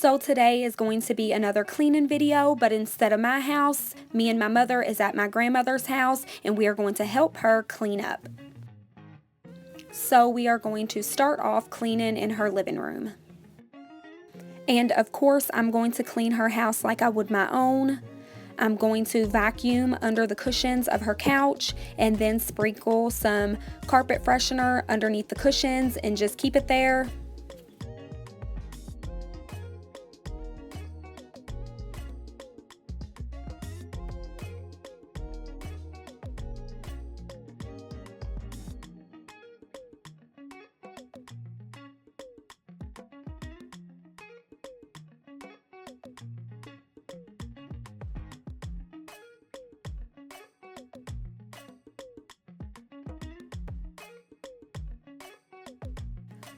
So today is going to be another cleaning video, but instead of my house, me and my mother is at my grandmother's house and we are going to help her clean up. So we are going to start off cleaning in her living room. And of course, I'm going to clean her house like I would my own. I'm going to vacuum under the cushions of her couch and then sprinkle some carpet freshener underneath the cushions and just keep it there.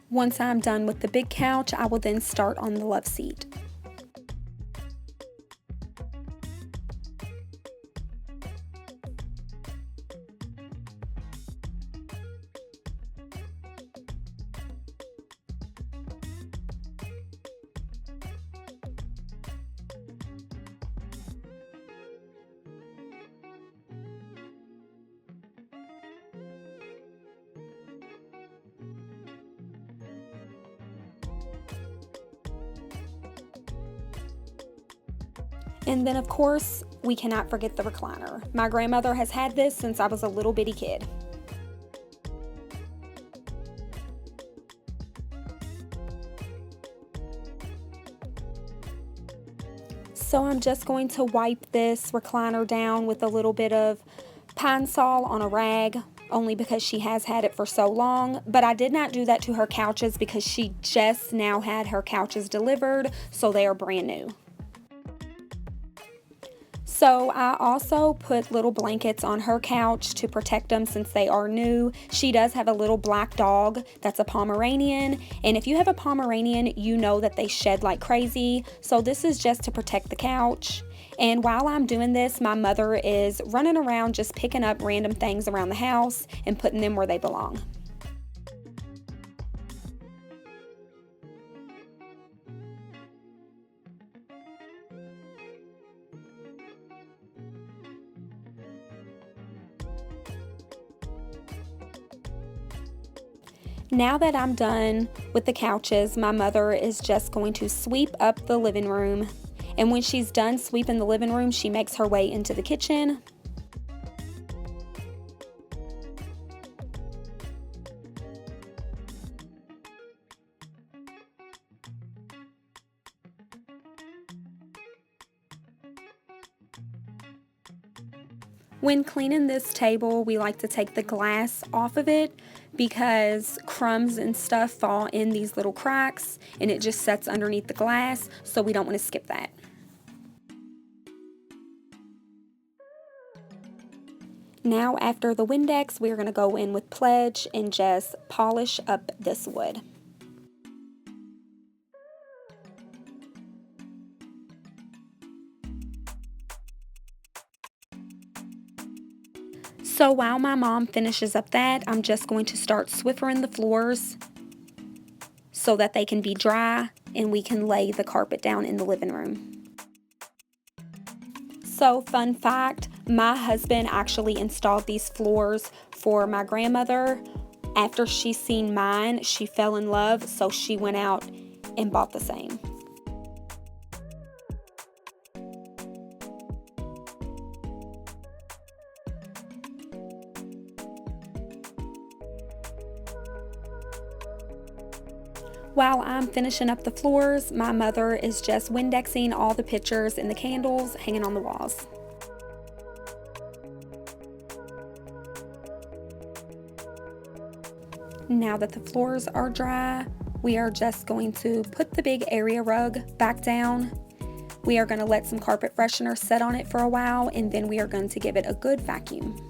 Once I'm done with the big couch, I will then start on the love seat. And then of course, we cannot forget the recliner. My grandmother has had this since I was a little bitty kid. So I'm just going to wipe this recliner down with a little bit of Pine Sol on a rag, only because she has had it for so long. But I did not do that to her couches because she just now had her couches delivered, so they are brand new. So I also put little blankets on her couch to protect them since they are new. She does have a little black dog that's a Pomeranian, and if you have a Pomeranian, you know that they shed like crazy. So this is just to protect the couch. And while I'm doing this, my mother is running around just picking up random things around the house and putting them where they belong. Now that I'm done with the couches, my mother is just going to sweep up the living room. And when she's done sweeping the living room, she makes her way into the kitchen. When cleaning this table, we like to take the glass off of it because crumbs and stuff fall in these little cracks and it just sets underneath the glass, so we don't want to skip that. Now after the Windex, we're going to go in with Pledge and just polish up this wood. So while my mom finishes up that, I'm just going to start Swiffering the floors so that they can be dry and we can lay the carpet down in the living room. So fun fact, my husband actually installed these floors for my grandmother. After she seen mine, she fell in love, so she went out and bought the same. While I'm finishing up the floors, my mother is just Windexing all the pictures and the candles hanging on the walls. Now that the floors are dry, we are just going to put the big area rug back down. We are going to let some carpet freshener set on it for a while, and then we are going to give it a good vacuum.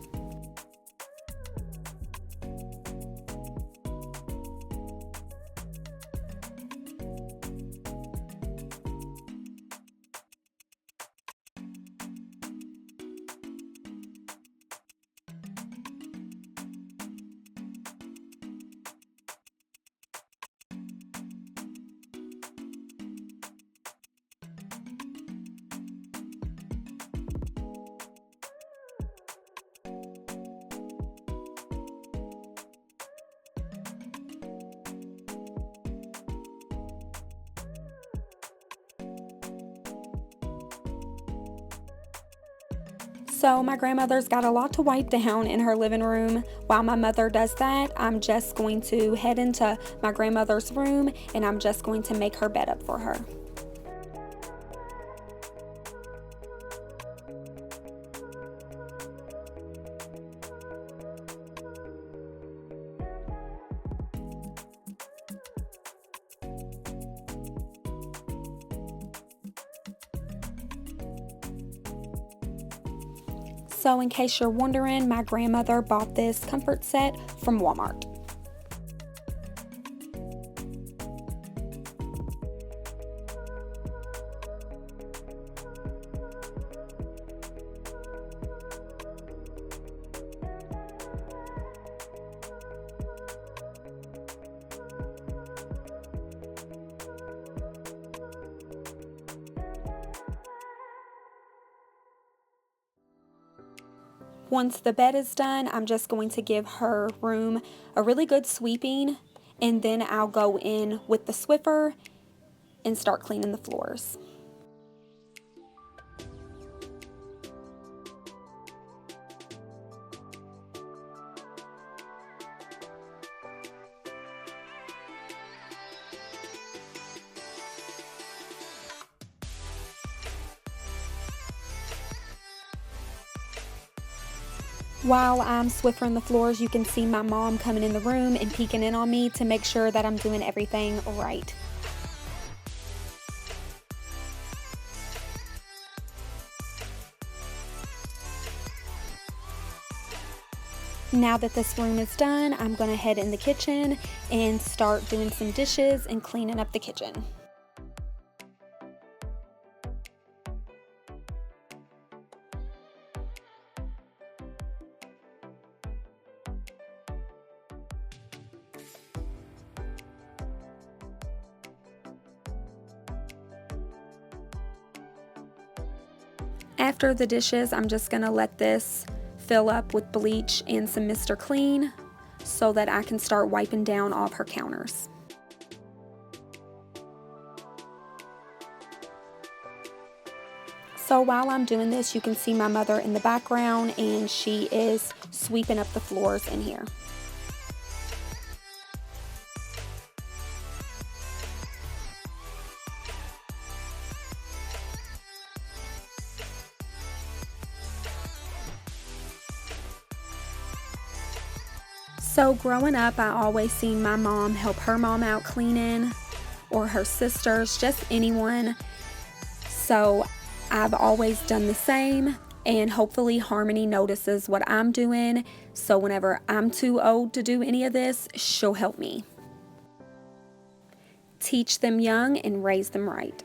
So my grandmother's got a lot to wipe down in her living room. While my mother does that, I'm just going to head into my grandmother's room and I'm just going to make her bed up for her. So in case you're wondering, my grandmother bought this comfort set from Walmart. Once the bed is done, I'm just going to give her room a really good sweeping, and then I'll go in with the Swiffer and start cleaning the floors. While I'm Swiffering the floors, you can see my mom coming in the room and peeking in on me to make sure that I'm doing everything right. Now that this room is done, I'm going to head in the kitchen and start doing some dishes and cleaning up the kitchen. After the dishes, I'm just going to let this fill up with bleach and some Mr. Clean so that I can start wiping down all of her counters. So while I'm doing this, you can see my mother in the background and she is sweeping up the floors in here. So growing up, I always seen my mom help her mom out cleaning, or her sisters, just anyone. So I've always done the same, and hopefully Harmony notices what I'm doing, so whenever I'm too old to do any of this, she'll help me. Teach them young and raise them right.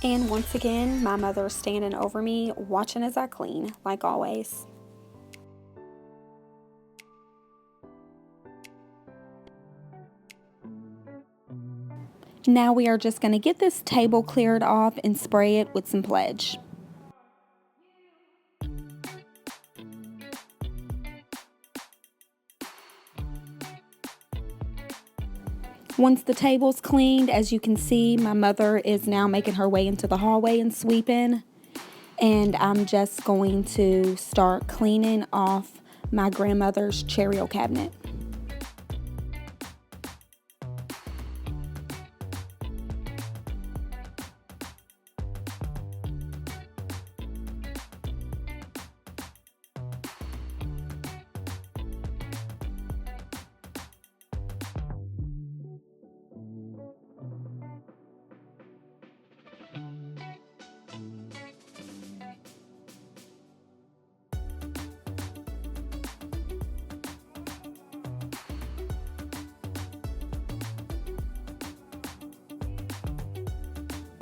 And once again, my mother's standing over me, watching as I clean, like always. Now we are just going to get this table cleared off and spray it with some Pledge. Once the table's cleaned, as you can see, my mother is now making her way into the hallway and sweeping. And I'm just going to start cleaning off my grandmother's cereal cabinet.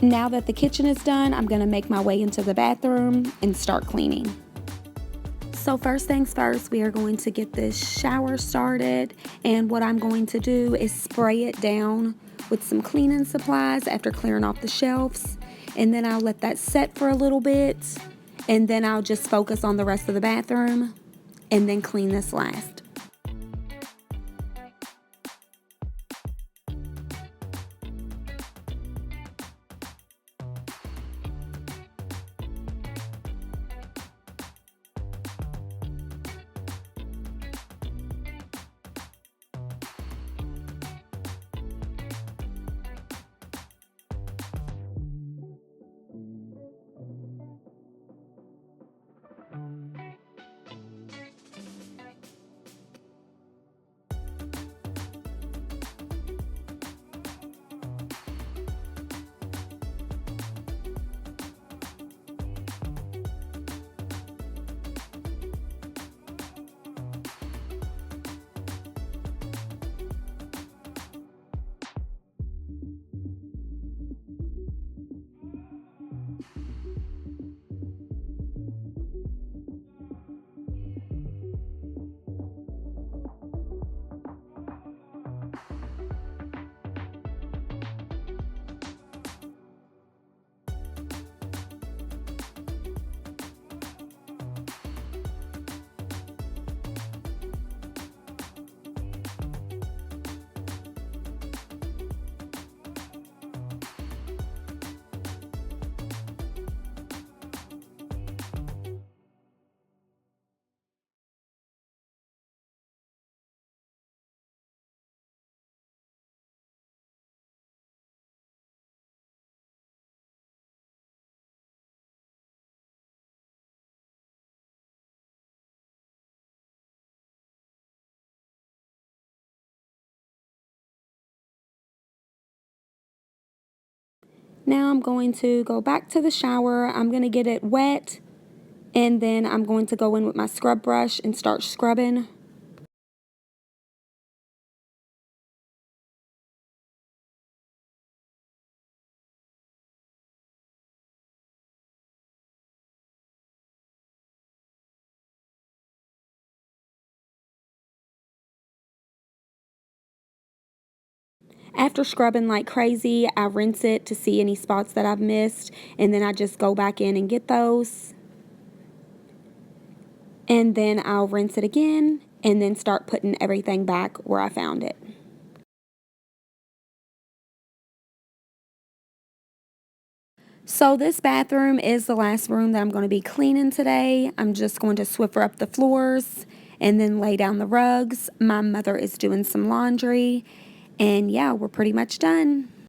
Now that the kitchen is done, I'm going to make my way into the bathroom and start cleaning. So first things first, we are going to get this shower started, and what I'm going to do is spray it down with some cleaning supplies after clearing off the shelves, and then I'll let that set for a little bit, and then I'll just focus on the rest of the bathroom and then clean this last. Now I'm going to go back to the shower. I'm going to get it wet, and then I'm going to go in with my scrub brush and start scrubbing. After scrubbing like crazy, I rinse it to see any spots that I've missed, and then I just go back in and get those. And then I'll rinse it again, and then start putting everything back where I found it. So this bathroom is the last room that I'm going to be cleaning today. I'm just going to Swiffer up the floors and then lay down the rugs. My mother is doing some laundry, and yeah, we're pretty much done.